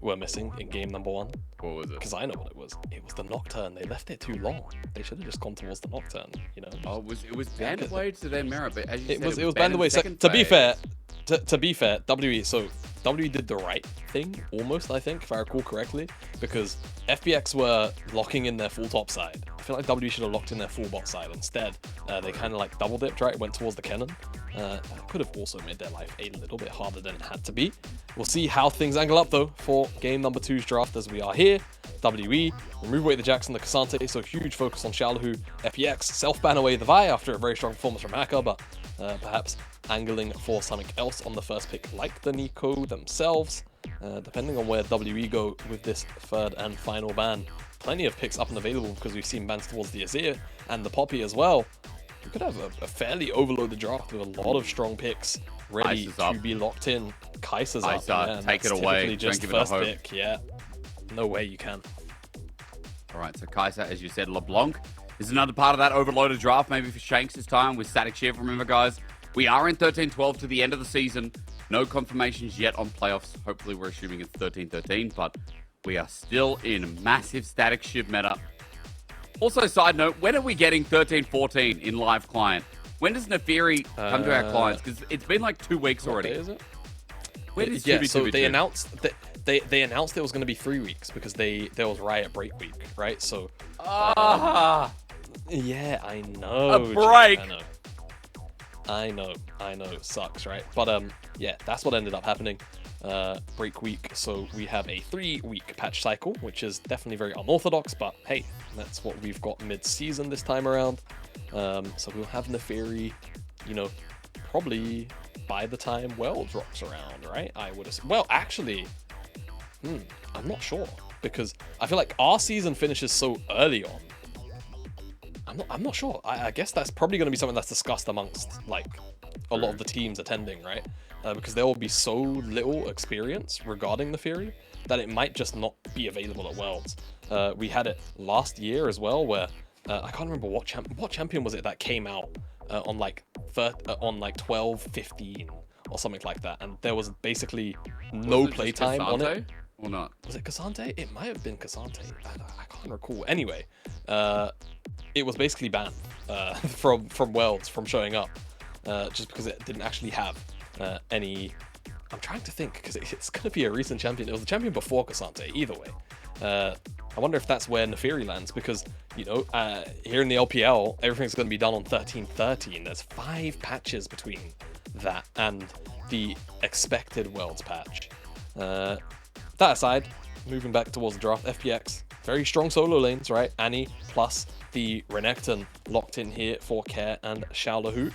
were missing in game number 1? What was it? Because I know what it was. It was the Nocturne. They left it too long. They should have just gone towards the Nocturne, you know? Oh, it was banned away to their merit, but as you said, it was banned away. So, to be fair, WE, so WE did the right thing, almost, I think, if I recall correctly, because FPX were locking in their full top side. I feel like WE should have locked in their full bot side. Instead, they kind of like double dipped, right? Went towards the cannon. That could have also made their life a little bit harder than it had to be. We'll see how things angle up, though, for game number 2's draft as we are here. WE, remove away the Jax and the Cassante, so huge focus on Xiaohu. FPX, self-ban away the Vi after a very strong performance from Hacker, but perhaps angling for something else on the first pick, like the Nico themselves. Depending on where WE go with this third and final ban. Plenty of picks up and available because we've seen bans towards the Azir and the Poppy as well. We could have a fairly overloaded draft with a lot of strong picks ready to be locked in. Kai'Sa's up. Yeah, take it away. Just Don't give first it a hope. pick. Yeah, no way you can. All right, so Kai'Sa, as you said, LeBlanc is another part of that overloaded draft, maybe for Shanks this time with Static Shift. Remember, guys, we are in 13-12 to the end of the season. No confirmations yet on playoffs. Hopefully, we're assuming it's 13-13, but we are still in massive Static Shift meta. Also, side note, when are we getting 13-14 in live client? When does Neferi come to our clients? Because it's been like 2 weeks already. What day is it? When is yeah, 2v2v2? so they announced that they announced it was going to be 3 weeks because there was Riot break week, right? So yeah, I know. A break. I know, it sucks, right? But yeah, that's what ended up happening. Break week, so we have a 3-week patch cycle, which is definitely very unorthodox, but hey, that's what we've got mid-season this time around. So we'll have Neferi, you know, probably by the time World drops around, right? I would assume. Well, actually, I'm not sure, because I feel like our season finishes so early on. I'm not sure. I guess that's probably going to be something that's discussed amongst like a lot of the teams attending, right? Because there will be so little experience regarding the Fury that it might just not be available at Worlds. We had it last year as well, where I can't remember what champion was it that came out on like 12-15 or something like that, and there was basically no playtime on it. Or not? Was it Cassante? It might have been Cassante. I can't recall. Anyway, it was basically banned from Worlds from showing up, just because it didn't actually have any. I'm trying to think, because it's going to be a recent champion. It was the champion before Cassante. Either way, I wonder if that's where Neferi lands, because you know, here in the LPL, everything's going to be done on 13-13. There's 5 patches between that and the expected Worlds patch. That aside, moving back towards the draft, FPX, very strong solo lanes, right? Annie plus the Renekton locked in here for Care and Xiaohu,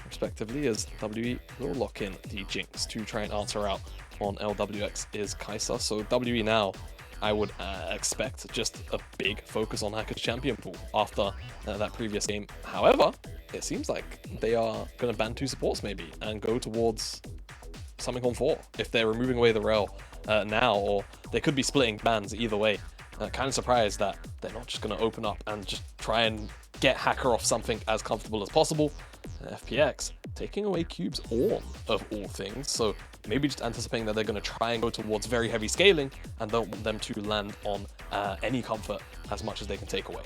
respectively, as WE will lock in the Jinx to try and answer out on LWX is Kai'Sa. So WE now, I would expect just a big focus on Hacker's champion pool after that previous game. However, it seems like they are going to ban 2 supports maybe and go towards something on 4 if they're removing away the rail now, or they could be splitting bans either way. Kind of surprised that they're not just going to open up and just try and get Hacker off something as comfortable as possible. FPX taking away Cube's Ornn of all things, so maybe just anticipating that they're going to try and go towards very heavy scaling and don't want them to land on any comfort as much as they can take away.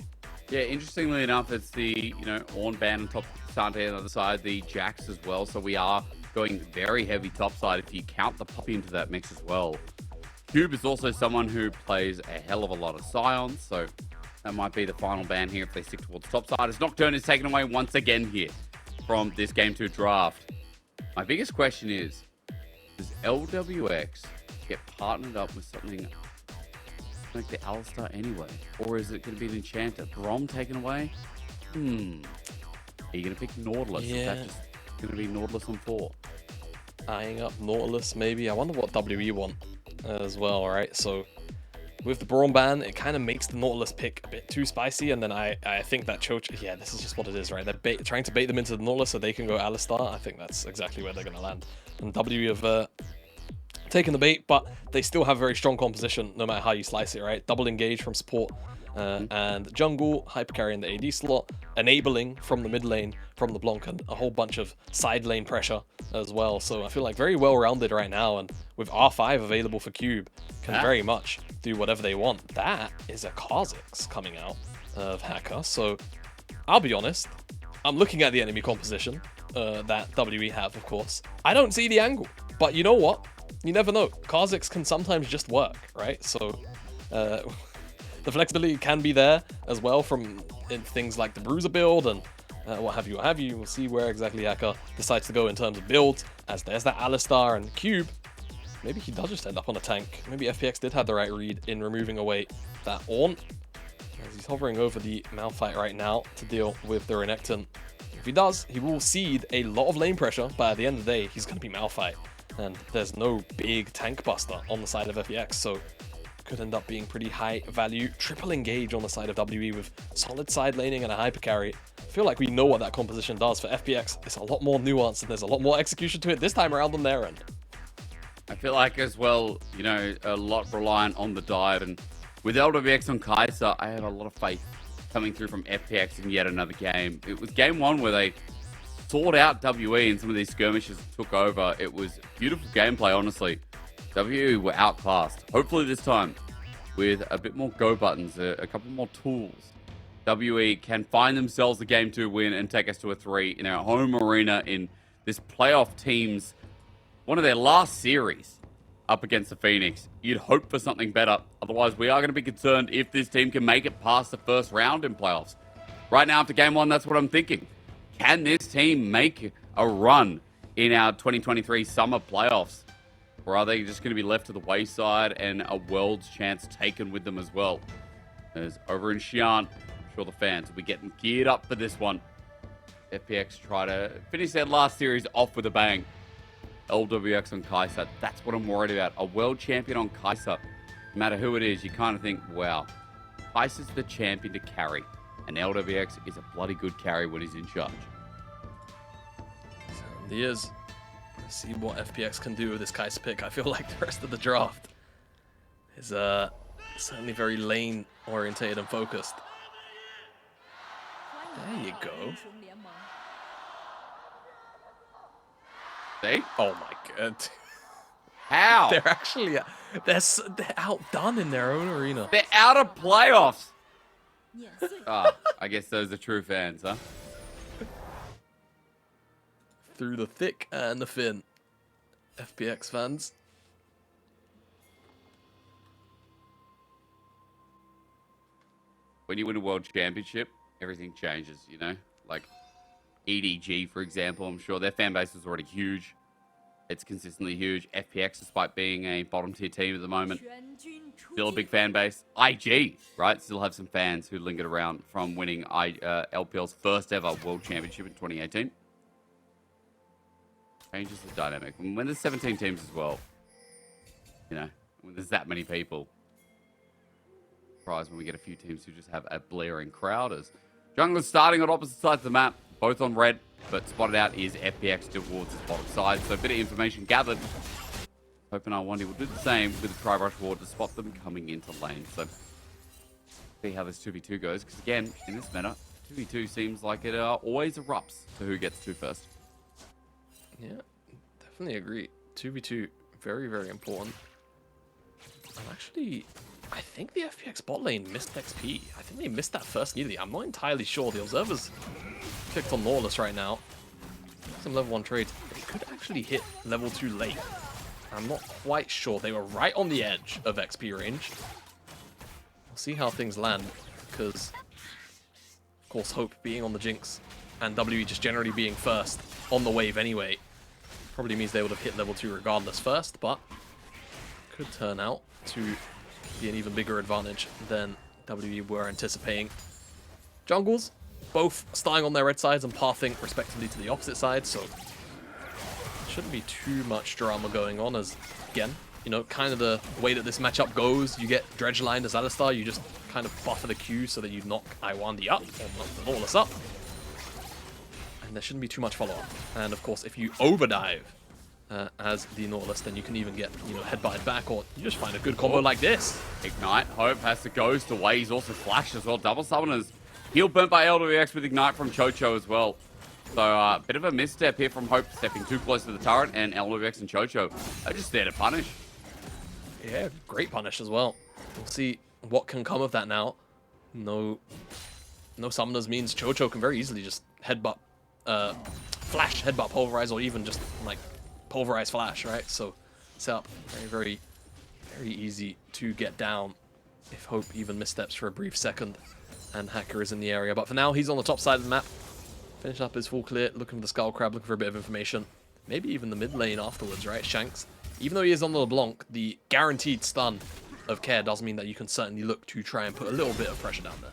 Yeah, interestingly enough, it's the Ornn ban on top of Sante on the other side, the Jax as well, so we are going very heavy topside if you count the Poppy into that mix as well. Cube is also someone who plays a hell of a lot of Xi'an, so that might be the final ban here if they stick towards topside. As Nocturne is taken away once again here from this Game 2 draft. My biggest question is, does LWX get partnered up with something like the Alistar anyway? Or is it going to be an Enchanter? Grom taken away? Are you going to pick Nautilus? Yeah. Is that just going to be Nautilus on 4? Eyeing up Nautilus maybe. I wonder what WE want as well, right? So with the Braum ban, it kind of makes the Nautilus pick a bit too spicy, and then I think that Choch, yeah, this is just what it is, right? They're trying to bait them into the Nautilus so they can go Alistar. I think that's exactly where they're going to land. And W have taken the bait, but they still have very strong composition no matter how you slice it, right? Double engage from support and jungle, hyper carry in the AD slot, enabling from the mid lane, from the Blanc, and a whole bunch of side lane pressure as well. So I feel like very well-rounded right now, and with R5 available for Cube, can very much do whatever they want. That is a Kha'Zix coming out of Hacker, so I'll be honest, I'm looking at the enemy composition that WE have, of course. I don't see the angle, but you know what? You never know. Kha'Zix can sometimes just work, right? So the flexibility can be there as well from things like the Bruiser build and what have you, what have you. We'll see where exactly Hacker decides to go in terms of builds, as there's that Alistar and Cube. Maybe he does just end up on a tank. Maybe FPX did have the right read in removing away that Ornn, as he's hovering over the Malphite right now to deal with the Renekton. If he does, he will cede a lot of lane pressure, but at the end of the day, he's going to be Malphite. And there's no big tank buster on the side of FPX, so could end up being pretty high value. Triple engage on the side of WE with solid side laning and a hyper carry. I feel like we know what that composition does. For FPX, it's a lot more nuanced and there's a lot more execution to it this time around on their end. I feel like as well, you know, a lot reliant on the dive, and with LWX on Kai'Sa, I have a lot of faith coming through from FPX in yet another game. It was game one where they sought out WE and some of these skirmishes took over. It was beautiful gameplay, honestly. WE were outclassed. Hopefully this time, with a bit more go buttons, a couple more tools, WE can find themselves a game 2 win and take us to a 3 in our home arena in this playoff team's one of their last series up against the Phoenix. You'd hope for something better. Otherwise, we are going to be concerned if this team can make it past the first round in playoffs. Right now, after game 1, that's what I'm thinking. Can this team make a run in our 2023 summer playoffs? Or are they just going to be left to the wayside and a world's chance taken with them as well? As over in Xi'an, I'm sure the fans will be getting geared up for this one. FPX try to finish their last series off with a bang. LWX on Kai'Sa, that's what I'm worried about. A world champion on Kai'Sa. No matter who it is, you kind of think, wow, Kai'Sa's the champion to carry. And LWX is a bloody good carry when he's in charge. He is. Let's see what FPX can do with this Kai'Sa pick. I feel like the rest of the draft is certainly very lane orientated and focused. There you go. See? Oh my god. How? They're actually they're outdone in their own arena. They're out of playoffs. I guess those are true fans, huh? Through the thick and the thin. FPX fans. When you win a world championship, everything changes, you know? Like EDG, for example, I'm sure their fan base is already huge. It's consistently huge. FPX, despite being a bottom tier team at the moment, still a big fan base. IG, right? Still have some fans who lingered around from winning LPL's first ever world championship in 2018. Changes the dynamic. When there's 17 teams as well, you know, when there's that many people, surprised when we get a few teams who just have a blaring crowd. As junglers starting on opposite sides of the map, both on red, but spotted out is FPX towards his bottom side. So a bit of information gathered. Hoping R1D will do the same with the Tri-Brush Ward to spot them coming into lane. So see how this 2v2 goes, because again, in this meta, 2v2 seems like it always erupts to who gets 2 first. Yeah, definitely agree. 2v2, very, very important. Actually, I think the FPX bot lane missed XP. I think they missed that first nearly. I'm not entirely sure. The observers clicked on Lawless right now. Some level 1 trades. They could actually hit level 2 late. I'm not quite sure. They were right on the edge of XP range. We'll see how things land, because, of course, Hope being on the Jinx and WE just generally being first on the wave anyway probably means they would have hit level 2 regardless first, but could turn out to be an even bigger advantage than WE were anticipating. Jungles, both starting on their red sides and pathing respectively to the opposite side, so shouldn't be too much drama going on, as, again, you know, kind of the way that this matchup goes, you get Dredgeline as Alistar, you just kind of buffer the Q so that you knock Iwandi up, or knock the Lawless up, and there shouldn't be too much follow-up. And of course, if you overdive as the Nautilus, then you can even get, you know, headbutted back, or you just find a good combo like this. Ignite. Hope has to ghost away. He's also flashed as well. Double summoners. Heal burnt by LWX with Ignite from Chocho as well. So a bit of a misstep here from Hope, stepping too close to the turret, and LWX and Chocho are just there to punish. Yeah, great punish as well. We'll see what can come of that now. No summoners means Chocho can very easily just headbutt, flash, headbutt, pulverize, or even just like pulverize flash, right? So setup very easy to get down if Hope even missteps for a brief second and Hacker is in the area. But for now, he's on the top side of the map. Finish up his full clear, looking for the Skull Crab, looking for a bit of information. Maybe even the mid lane afterwards, right? Shanks. Even though he is on the LeBlanc, the guaranteed stun of Care does mean that you can certainly look to try and put a little bit of pressure down there.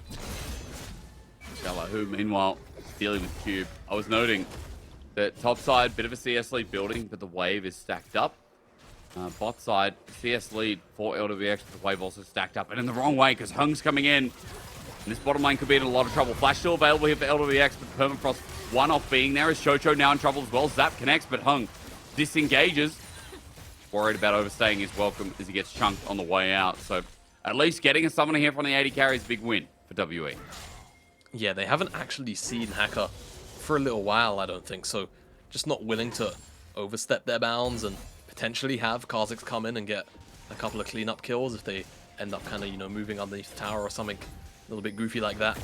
Who, meanwhile, dealing with Cube. I was noting that top side, bit of a CS lead building, but the wave is stacked up. Bot side, CS lead for LWX, but the wave also stacked up. And in the wrong way, because Hung's coming in. And this bottom lane could be in a lot of trouble. Flash still available here for LWX, but Permafrost one off being there. Is Chocho now in trouble as well? Zap connects, but Hung disengages. Worried about overstaying his welcome as he gets chunked on the way out. So at least getting a summoner here from the 80 carry is a big win for WE. Yeah, they haven't actually seen Hacker for a little while, I don't think. So just not willing to overstep their bounds and potentially have Kha'Zix come in and get a couple of cleanup kills if they end up kind of, you know, moving underneath the tower or something a little bit goofy like that.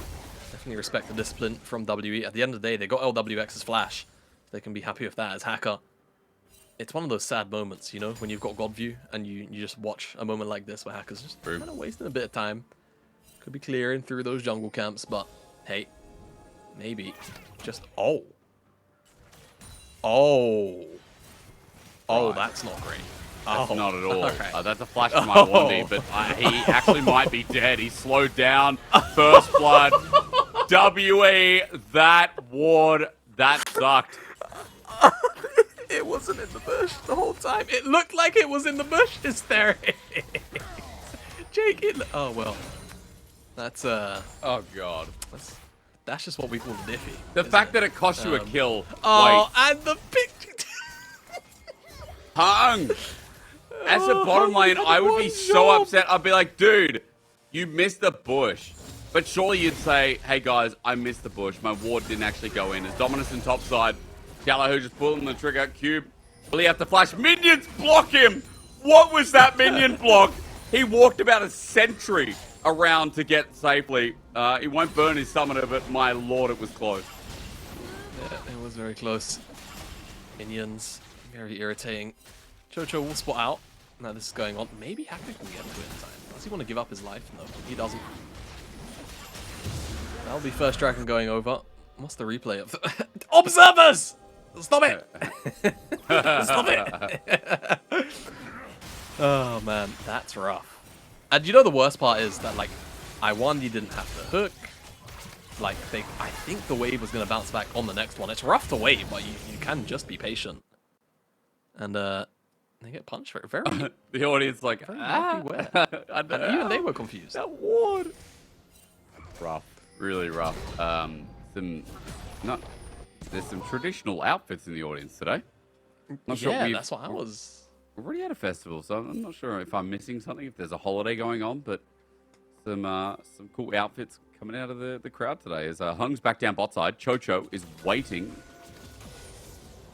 Definitely respect the discipline from WE. At the end of the day, they got LWX's flash. They can be happy with that as Hacker. It's one of those sad moments, you know, when you've got God View and you just watch a moment like this where Hacker's just kind of wasting a bit of time. Could be clearing through those jungle camps, but hey, maybe just... Oh, that's not great. That's not at all. Right. That's a flash from my Wandy, but he actually might be dead. He's slowed down. First blood. WE, that ward, that sucked. It wasn't in the bush the whole time. It looked like it was in the bush. It's there. Jake, oh well. That's Oh god. That's just what we call the diffy. The fact that it cost you a kill. Oh, Wait. and the picture. Hung. As a bottom lane, I would be so upset. I'd be like, dude, you missed the bush. But surely you'd say, hey guys, I missed the bush. My ward didn't actually go in. As Dominus in top side, Gallagher just pulling the trigger. Cube, will he have to flash? Minions block him! What was that minion block? He walked about a century around to get safely. He won't burn his summoner, but my lord, it was close. Yeah, it was very close. Minions, very irritating. Chocho will spot out. Now this is going on. Maybe Hacker can get to it in time. Does he want to give up his life? No, he doesn't. That'll be first dragon going over. What's the replay of? Observers! Stop it! Stop it! Oh man, that's rough. And you know the worst part is that like, Iwandi didn't have to hook. Like I think the wave was gonna bounce back on the next one. It's rough to wait, but you can just be patient. And they get punched very. The audience like, where? And even they were confused. That ward. Rough, really rough. There's some traditional outfits in the audience today. Not sure that's what I was. We're already at a festival, so I'm not sure if I'm missing something, if there's a holiday going on, but some cool outfits coming out of the crowd today. As Hung's back down bot side, Chocho is waiting.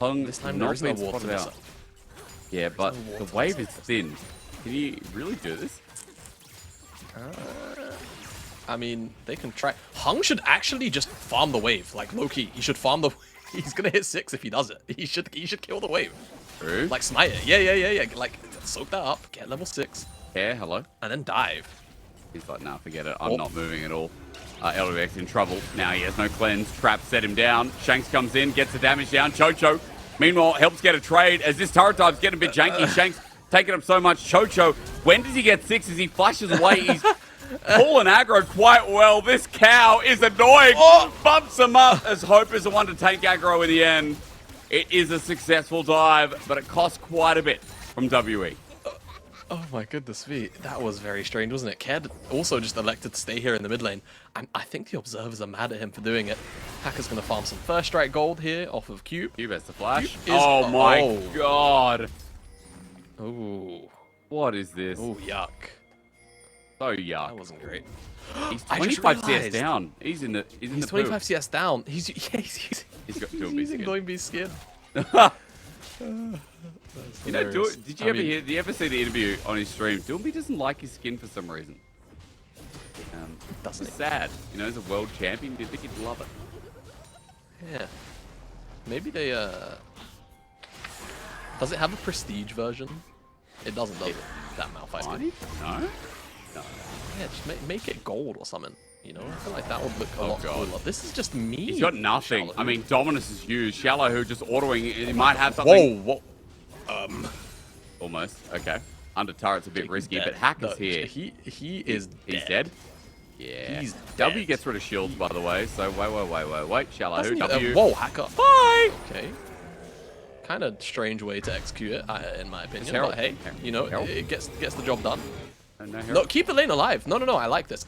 Hung This time there is no ward to this. Yeah, but the wave is thin. Can you really do this? I mean, they can try. Hung should actually just farm the wave, like low-key. He should farm the... He's gonna hit 6 if he does it. He should kill the wave. True. Like smite it. Yeah. Like soak that up, get level 6. Yeah, hello. And then dive. He's like, nah, forget it. I'm not moving at all. LWX in trouble. Now he has no cleanse. Trap set him down. Shanks comes in, gets the damage down. Chocho, meanwhile, helps get a trade as this turret dive's getting a bit janky. Shanks taking up so much. Chocho, when does he get 6 as he flashes away? He's pulling aggro quite well. This cow is annoying. Bumps him up as Hope is the one to take aggro in the end. It is a successful dive, but it costs quite a bit from WE. Oh my goodness me, that was very strange, wasn't it? Ked also just elected to stay here in the mid lane, and I think the observers are mad at him for doing it. Hacker's gonna farm some first strike gold here off of Cube. Cube has the flash. Cube is, Oh my god. Oh. What is this? Oh, yuck. So yuck. That wasn't great. He's I just 25 CS realized down. He's in the He's poo. 25 CS down. He's got using Doinby's skin. You know, did you ever see the interview on his stream? Doinby doesn't like his skin for some reason. Doesn't it's sad. You know, as a world champion, you'd think he'd love it. Yeah. Maybe they does it have a prestige version? It doesn't, does it? That Malphite skin. No? No. Yeah, just make it gold or something. You know, I feel like that would look a lot cooler. This is just me. He's got nothing. I mean, Dominus is huge. Shallow who just autoing. He might have something. Whoa, Almost. Okay. Under turret's a bit risky, but dead. Hacker's here. He is dead. He's dead? Yeah. He's W dead. gets rid of shields, by the way. So wait. Shallow who? W. Whoa, Hacker. Bye! Okay. Kind of strange way to execute it, in my opinion. Herald. But hey, you know, it gets the job done. No, keep the lane alive. No, I like this.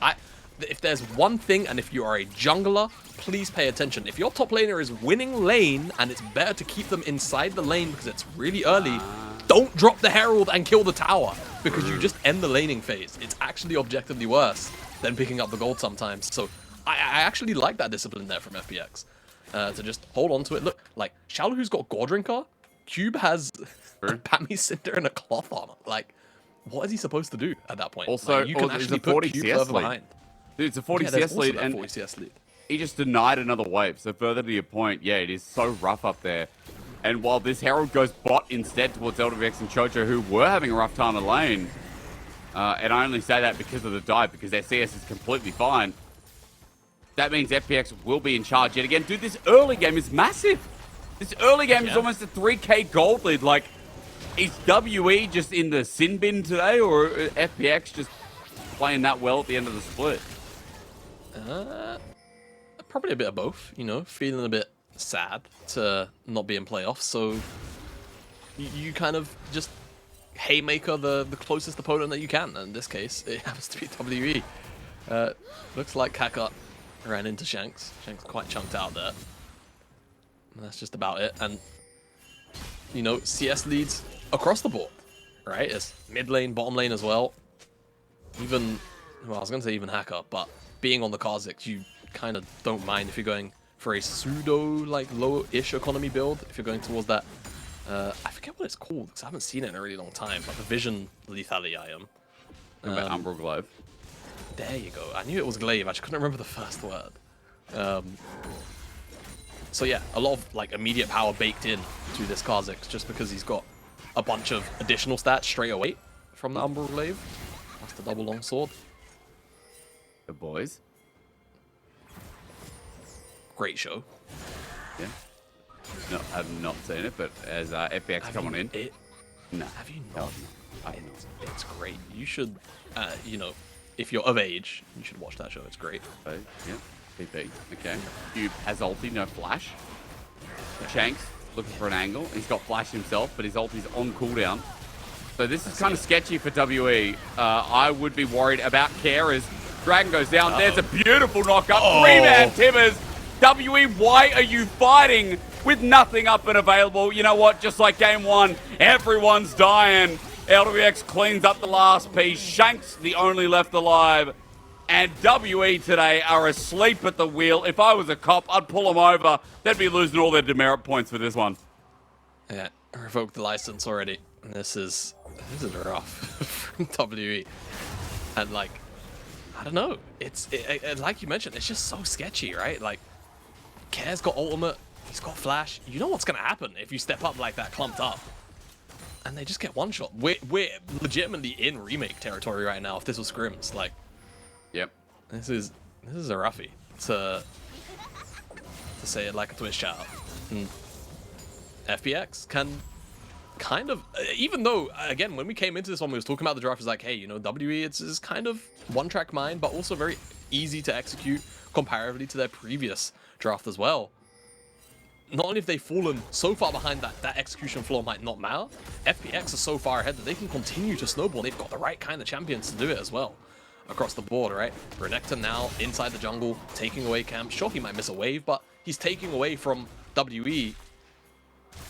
If there's one thing, and if you are a jungler, please pay attention. If your top laner is winning lane, and it's better to keep them inside the lane because it's really early, don't drop the Herald and kill the tower, because you just end the laning phase. It's actually objectively worse than picking up the gold sometimes. So I actually like that discipline there from FPX. To just hold on to it. Look, like, Shallow who's got Gordrinker, Cube has Pammy Cinder and a cloth armor. Like, what is he supposed to do at that point? Also, like, you can actually a 40 put Cube CS further lead. behind. Dude, it's a 40 Yeah, CS lead, and 40 CS lead. he just denied another wave. So further to your point, yeah, it is so rough up there. And while this Herald goes bot instead towards LPX and Chocho, who were having a rough time in lane, and I only say that because of the dive, because their CS is completely fine. That means FPX will be in charge yet again. Dude, this early game is massive. This early game is almost a 3k gold lead. Like, is WE just in the sin bin today, or FPX just playing that well at the end of the split? Probably a bit of both, you know, feeling a bit sad to not be in playoffs, so you kind of just haymaker the closest opponent that you can. In this case, it happens to be WE. Looks like Kaká ran into Shanks. Shanks quite chunked out there. And that's just about it. And, you know, CS leads across the board, right? It's mid lane, bottom lane as well. Even, well, I was going to say even Hacker, but being on the Kha'Zix, you kind of don't mind if you're going for a pseudo, like, low-ish economy build. If you're going towards that, I forget what it's called, because I haven't seen it in a really long time, but the Vision Lethalii item. Umbral Glaive. There you go. I knew it was glaive. I just couldn't remember the first word. So yeah, a lot of like immediate power baked in to this Kha'Zix just because he's got a bunch of additional stats straight away from the Umbral Glaive. That's the double longsword. The boys. Great show. Yeah. No, I've not seen it, but as FPX come on in. No. Have you not? It's great. You should, you know, if you're of age, you should watch that show. It's great. Oh, yeah. PP. Okay. Cube has ulti, no flash. Shanks looking for an angle. He's got flash himself, but his ulti's on cooldown. So this is kind of sketchy for WE. I would be worried about Care as Dragon goes down. There's a beautiful knockup. 3-man Tibbers. WE, why are you fighting with nothing up and available? You know what? Just like game one, everyone's dying. LWX cleans up the last piece. Shanks the only left alive. And WE today are asleep at the wheel. If I was a cop, I'd pull them over. They'd be losing all their demerit points for this one. Yeah, revoked the license already. This is rough from WE. And like, I don't know. It's like you mentioned, it's just so sketchy, right? Like, Care's got ultimate, he's got flash. You know what's gonna happen if you step up like that, clumped up. And they just get one shot. We're legitimately in remake territory right now. If this was scrims, like, yep, this is a roughie to say it like a Twitch chat. And FPX can kind of, even though again when we came into this one, we was talking about the draft, was like, hey, you know, WE it's kind of one-track mind, but also very easy to execute comparatively to their previous draft as well. not only have they fallen so far behind that execution flaw might not matter, FPX are so far ahead that they can continue to snowball. They've got the right kind of champions to do it as well. Across the board, right? Renekton now inside the jungle, taking away camp. Sure, he might miss a wave, but he's taking away from WE,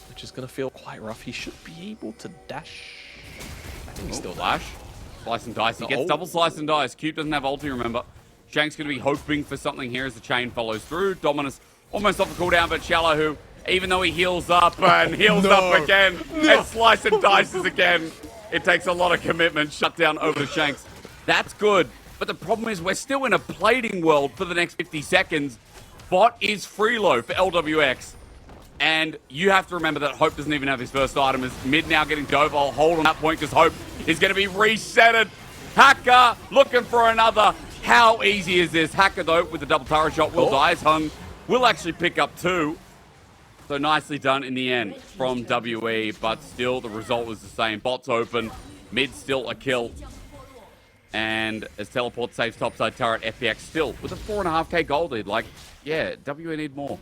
which is going to feel quite rough. He should be able to dash. I think he's still dash. Slice and dice. He gets double slice and dice. Cube doesn't have ulti, remember. Shank's going to be hoping for something here as the chain follows through. Dominus almost off the cooldown, but Shallow, who, even though he heals up and heals up again, and slice and dices again, it takes a lot of commitment. Shut down over to Shanks. That's good, but the problem is we're still in a plating world for the next 50 seconds. Bot is freelo for LWX, and you have to remember that Hope doesn't even have his first item. Is mid now getting dove. I'll hold on that point because Hope is going to be resetted. Hacker looking for another. How easy is this? Hacker, though, with the double turret shot, will die as hung. Will actually pick up 2. So nicely done in the end from WE, but still the result was the same. Bot's open, mid still a kill. And as Teleport saves topside turret, FPX still with a 4.5k gold lead. Like, yeah, WE need more.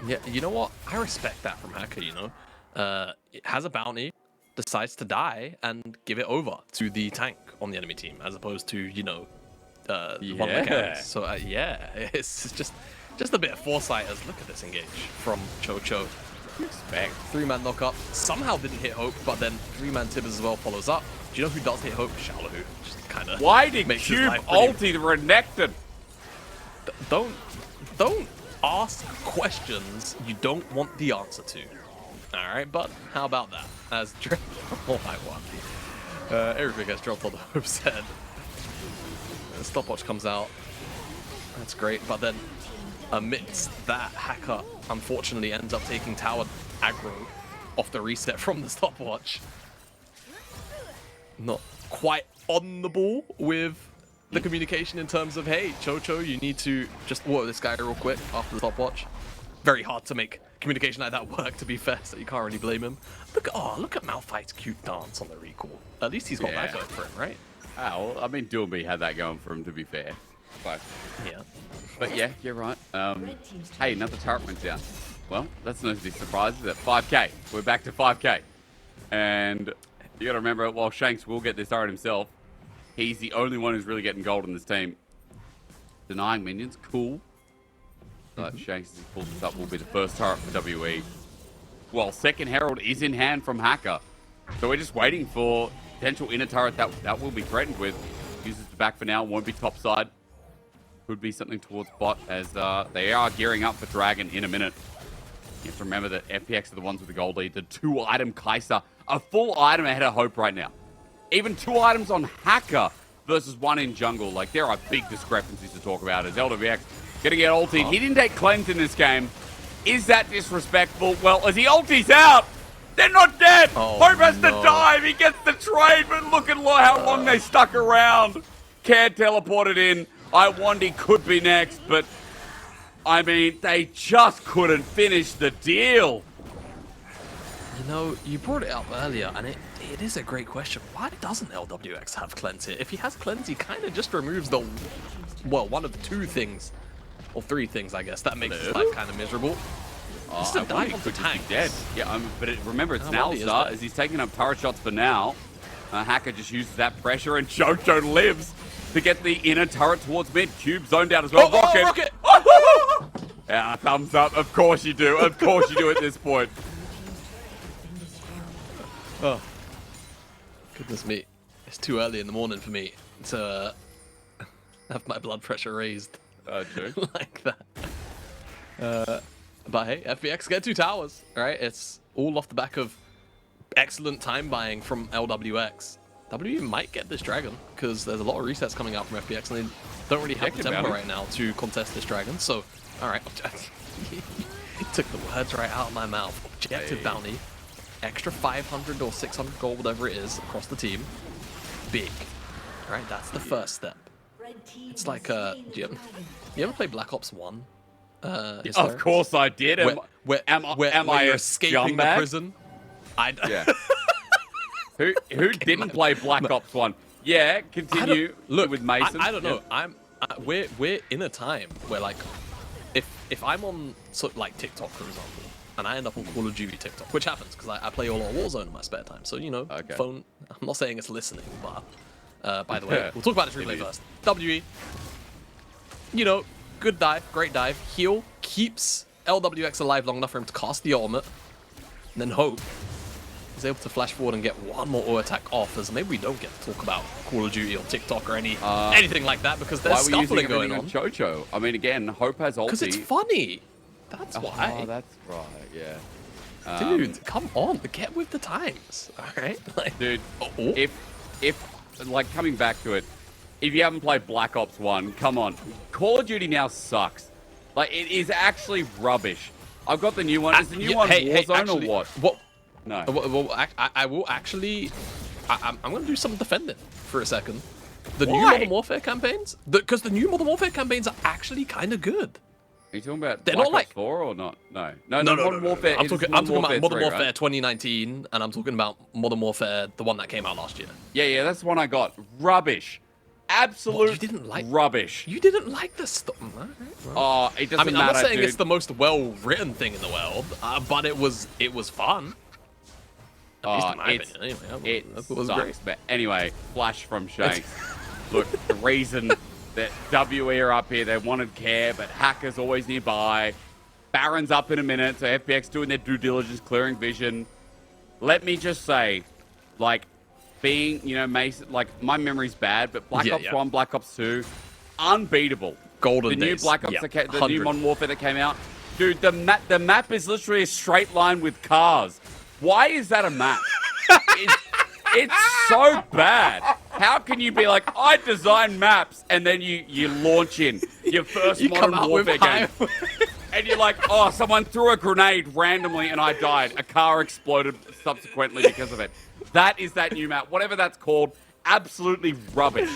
Yeah, you know what? I respect that from Hacker, you know? It has a bounty, decides to die, and give it over to the tank on the enemy team, as opposed to, you know, one of the carries. So, yeah, it's just a bit of foresight as look at this engage from Cho. Respect. 3-man knock up. Somehow didn't hit Hope, but then 3-man Tibbers as well follows up. Do you know who does hit Hope? Shallow, who just kind of. Why did Cube ulti the Renekton? Don't ask questions you don't want the answer to. All right, but how about that? As oh my god, everything gets dropped on the Hope's head. The stopwatch comes out. That's great, but then amidst that, Hacker unfortunately ends up taking tower aggro off the reset from the stopwatch. Not quite on the ball with the communication in terms of, hey, Cho, you need to just whoa this guy real quick after the stopwatch. Very hard to make communication like that work, to be fair, so you can't really blame him. Look at Malphite's cute dance on the recall. At least he's got that going for him, right? Oh, I mean, Doomby had that going for him, to be fair. But yeah, you're right. Hey, another turret went down. Well, that's no big surprise, is it? 5k. We're back to 5k. And you got to remember, while Shanks will get this turret himself, he's the only one who's really getting gold in this team. Denying minions, cool. But Shanks, as he pulls this up, will be the first turret for WE. Well, second Herald is in hand from Hacker. So we're just waiting for potential inner turret that will be threatened with. Uses the back for now, won't be top side. Could be something towards bot as they are gearing up for Dragon in a minute. You have to remember that FPX are the ones with the gold lead. The 2-item Kai'Sa, a full item ahead of Hope right now. Even 2 items on Hacker versus 1 in jungle. Like, there are big discrepancies to talk about as LWX gonna get ultied. He didn't take cleanse in this game. Is that disrespectful? Well, as he ulties out, they're not dead. Hope has to dive. He gets the trade, but look at how long they stuck around. Caird teleported in. I wonder he could be next, but I mean, they just couldn't finish the deal. You know, you brought it up earlier, and it is a great question. Why doesn't LWX have cleanse here? If he has cleanse, he kind of just removes the, well, one of the 2 things, or 3 things, I guess, that makes his life kind of miserable. This is a dive onto tank. Dead. Yeah, but remember, it's Nalstar as he's taking up turret shots for now. Hacker just uses that pressure, and Jojo lives to get the inner turret towards mid. Cube zoned out as well. Rocket! Yeah, thumbs up. Of course you do. Of course you do at this point. Oh, goodness me. It's too early in the morning for me to have my blood pressure raised like that. But hey, FPX get 2 towers, right? It's all off the back of excellent time buying from LWX. W might get this dragon because there's a lot of resets coming out from FPX and they don't really have the tempo right now to contest this dragon. So, all right, he took the words right out of my mouth. Objective bounty, extra 500 or 600 gold, whatever it is, across the team. Big, right? That's the first step. It's like, do you ever play Black Ops 1? Yes, of course I did. Am I escaping the prison? Yeah. Who didn't play Black Ops 1? Yeah, continue. Look with Mason. I don't know. We're in a time where, like, if if I'm on like TikTok, for example, and I end up on Call of Duty TikTok, which happens because I play a lot of Warzone in my spare time. So, you know, phone. I'm not saying it's listening, but by the way, we'll talk about this replay first. WE, you know, good dive, great dive. Heal keeps LWX alive long enough for him to cast the ultimate, and then hope he's able to flash forward and get one more auto attack off, as maybe we don't get to talk about Call of Duty or TikTok or anything like that because there's scuffling going on. Chocho. I mean, again, Hope has ulti. Because it's funny. That's why. Oh, that's right. Yeah. Dude, come on, get with the times. All right, like, dude. If like coming back to it, if you haven't played Black Ops 1, come on. Call of Duty now sucks. Like, it is actually rubbish. I've got the new one. Is the new one Warzone actually, or what? What? No. Well, I will actually. I'm going to do some defending for a second. The new Modern Warfare campaigns, because the new Modern Warfare campaigns are actually kind of good. Are you talking about They're Black not like Ops 4 or not? No. Modern Warfare. I'm talking about Modern Warfare right? 2019, and I'm talking about Modern Warfare, the one that came out last year. Yeah, that's the one I got. Rubbish. Absolute you didn't like rubbish. You didn't like this stuff. Oh, it doesn't matter, I'm not saying dude. it's the most well-written thing in the world, but it was fun. At least in my opinion. Anyway, it was sucks. great. But anyway, flash from Shanks. Look, the reason that WE are up here, they wanted care, but Hacker's always nearby. Baron's up in a minute, so FPX doing their due diligence, clearing vision. Let me just say, like, being, you know, Mason, like, my memory's bad, but Black Ops 1, Black Ops 2, unbeatable. Golden days. New Black Ops, the new Modern Warfare that came out. Dude, the map is literally a straight line with cars. Why is that a map? It's so bad. How can you be like, I design maps, and then you launch in your first Modern Warfare game, and you're like, oh, someone threw a grenade randomly and I died. A car exploded subsequently because of it. That is that new map. Whatever that's called, absolutely rubbish.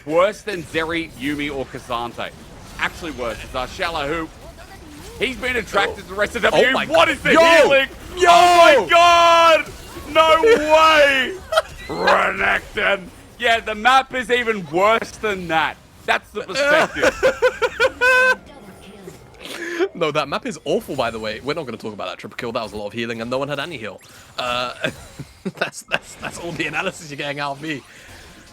Worse than Zeri, Yumi, or Kazante. Actually worse. It's Shallow Hoop. He's been attracted to the rest of WE. What is the healing? Yo! Oh my god! No way! Renekton. Yeah, the map is even worse than that. That's the perspective. No, that map is awful, by the way. We're not going to talk about that triple kill. That was a lot of healing, and no one had any heal. That's all the analysis you're getting out of me.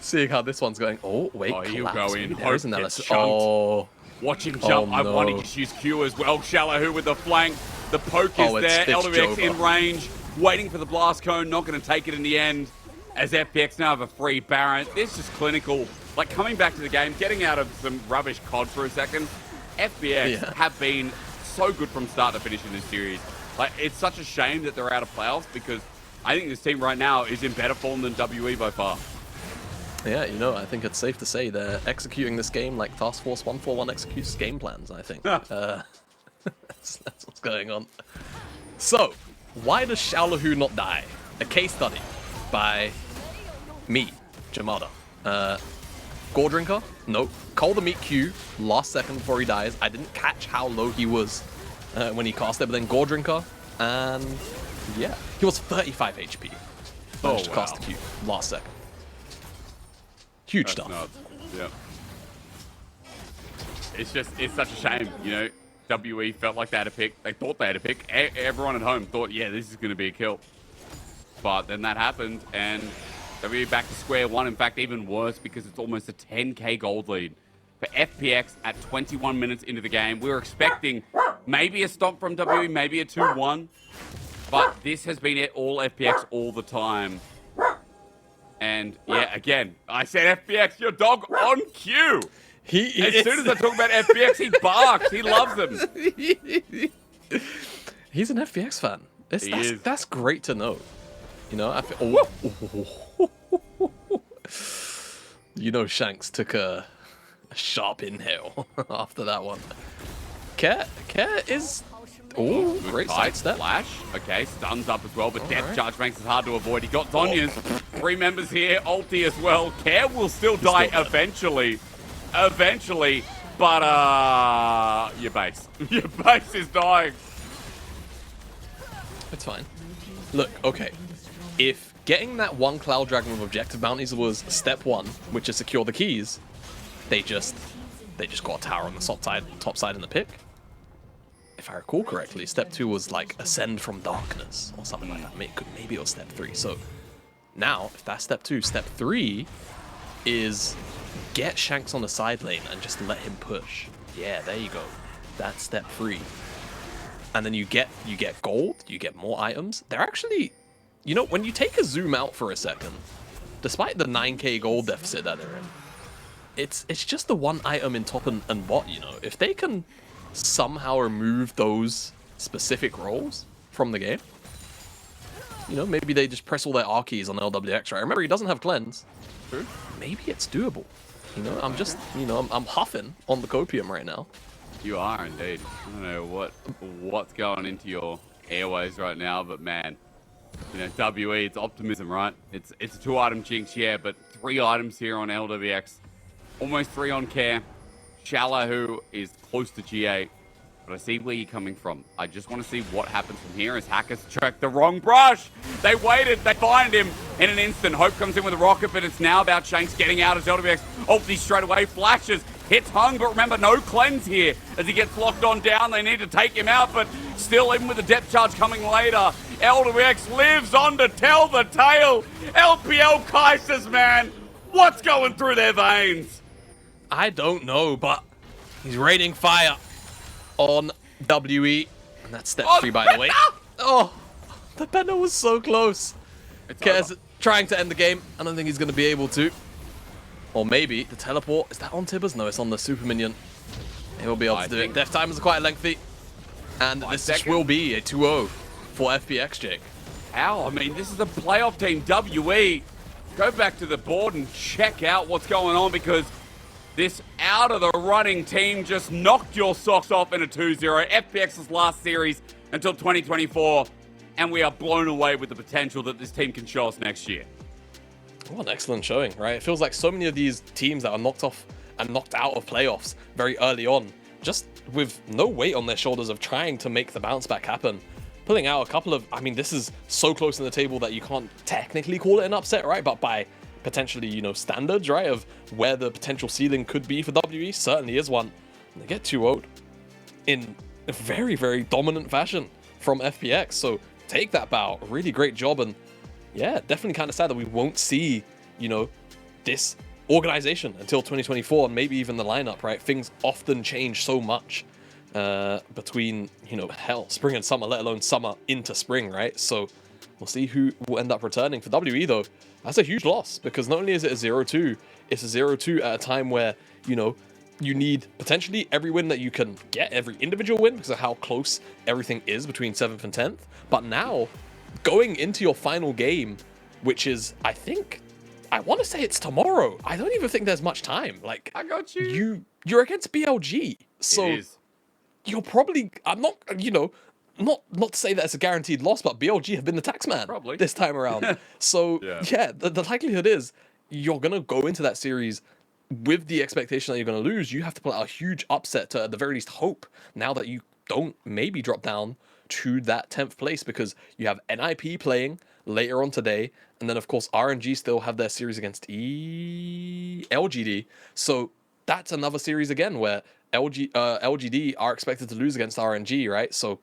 Seeing how this one's going. Oh, wait. Oh, he'll go in. There is analysis. Oh. Watch him jump. No. I want to just use Q as well. Shallow Who with the flank. The poke is there. LWX in range. Waiting for the blast cone. Not going to take it in the end. As FPX now have a free Baron. This is clinical. Like, coming back to the game, getting out of some rubbish COD for a second. FPX have been so good from start to finish in this series. Like, it's such a shame that they're out of playoffs because I think this team right now is in better form than WE by far. Yeah, you know, I think it's safe to say they're executing this game like Task Force 141 executes game plans, I think. That's what's going on. So, why does Xiaolahu not die? A case study by me, Jamada. Gore Drinker? Nope. Call the meat Q last second before he dies. I didn't catch how low he was when he cast it, but then Gore Drinker, and yeah, he was 35 HP. Managed to cast the Q last second. Huge stuff. Nuts. Yeah. It's such a shame, you know. WE felt like they had a pick. They thought they had a pick. Everyone at home thought, yeah, this is going to be a kill. But then that happened, and WE back to square one. In fact, even worse because it's almost a 10k gold lead for FPX at 21 minutes into the game. We were expecting maybe a stomp from WE, maybe a 2-1. But this has been it all FPX all the time. And yeah, again, I said FPX, your dog on cue. As soon as I talk about FPX, he barks. He loves them. He's an FPX fan. That's great to know. You know, you know, Shanks took a sharp inhale after that one. Care is great sidestep. Flash. Okay, stuns up as well, but Death Charge makes it hard to avoid. He got Zhonya's. 3 members here, ulti as well. Care will still die eventually. But your base. Your base is dying. It's fine. Look, okay. If getting that one Cloud Dragon with objective bounties was step 1, which is secure the keys, they just got a tower on the top side in the pick. if I recall correctly, step 2 was like Ascend from Darkness or something like that. Maybe it was step 3. So now, if that's step 2, step 3 is get Shanks on the side lane and just let him push. Yeah, there you go. That's step 3. And then you get gold, you get more items. They're actually, you know, when you take a zoom out for a second, despite the 9k gold deficit that they're in, it's just the one item in top and bot, you know. If they can somehow remove those specific roles from the game, you know, maybe they just press all their R keys on LWX, right? Remember, he doesn't have cleanse. True. Maybe it's doable. You know, I'm just, you know, I'm huffing on the copium right now. You are indeed. I don't know what's going into your airways right now, but man, you know, WE, it's optimism, right? It's a 2-item jinx, yeah, but 3 items here on LWX. Almost 3 on Care. Shala, who is close to G8. But I see where you're coming from. I just want to see what happens from here as hackers track the wrong brush. They waited. They find him in an instant. Hope comes in with a rocket, but it's now about Shanks getting out as LWX ulti straight away. Flashes. Hits Hung, but remember, no cleanse here. As he gets locked on down, they need to take him out, but still, even with the depth charge coming later, LWX lives on to tell the tale. LPL Kaisers, man. What's going through their veins? I don't know, but he's raining fire on WE. And that's step 3, by the way. Oh, the Penta was so close. Cares trying to end the game. I don't think he's going to be able to. Or maybe the teleport. Is that on Tibbers? No, it's on the super minion. He'll be able to do it. Death time is quite lengthy. And this will be a 2-0 for FPX, Jake. How? I mean, this is a playoff team. WE, go back to the board and check out what's going on, because this out of the running team just knocked your socks off in a 2-0. FPX's last series until 2024. And we are blown away with the potential that this team can show us next year. What an excellent showing, right? It feels like so many of these teams that are knocked off and knocked out of playoffs very early on, just with no weight on their shoulders of trying to make the bounce back happen. Pulling out a couple of, I mean, this is so close in the table that you can't technically call it an upset, right? But by potentially, you know, standards, right, of where the potential ceiling could be for WE, certainly is one. And they get 2-0'd in a very, very dominant fashion from FPX. So take that bow. A really great job. And yeah, definitely kind of sad that we won't see, you know, this organization until 2024 and maybe even the lineup, right? Things often change so much between, you know, hell, spring and summer, let alone summer into spring, right? So we'll see who will end up returning. For WE, though, that's a huge loss, because not only is it a 0-2, it's a 0-2 at a time where, you know, you need potentially every win that you can get, every individual win, because of how close everything is between 7th and 10th. But now, going into your final game, which is, I think, I want to say it's tomorrow. I don't even think there's much time. Like, I got you. You're against BLG, so you're probably, I'm not, you know, not to say that it's a guaranteed loss, but BLG have been the taxman this time around. So yeah, the likelihood is you're gonna go into that series with the expectation that you're gonna lose. You have to pull out a huge upset to at the very least hope now that you don't maybe drop down to that 10th place, because you have NIP playing later on today, and then of course RNG still have their series against LGD. So that's another series again where LGD are expected to lose against RNG, right? So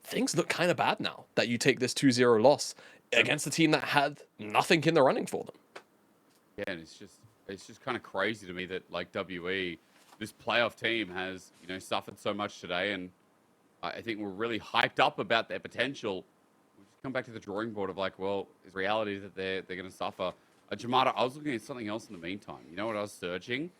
things look kind of bad now that you take this 2-0 loss against a team that had nothing in the running for them. Yeah, and it's just kind of crazy to me that, like, WE, this playoff team has, you know, suffered so much today, and I think we're really hyped up about their potential. We just come back to the drawing board of like, well, is reality that they're going to suffer. Jamada, I was looking at something else in the meantime. You know what I was searching?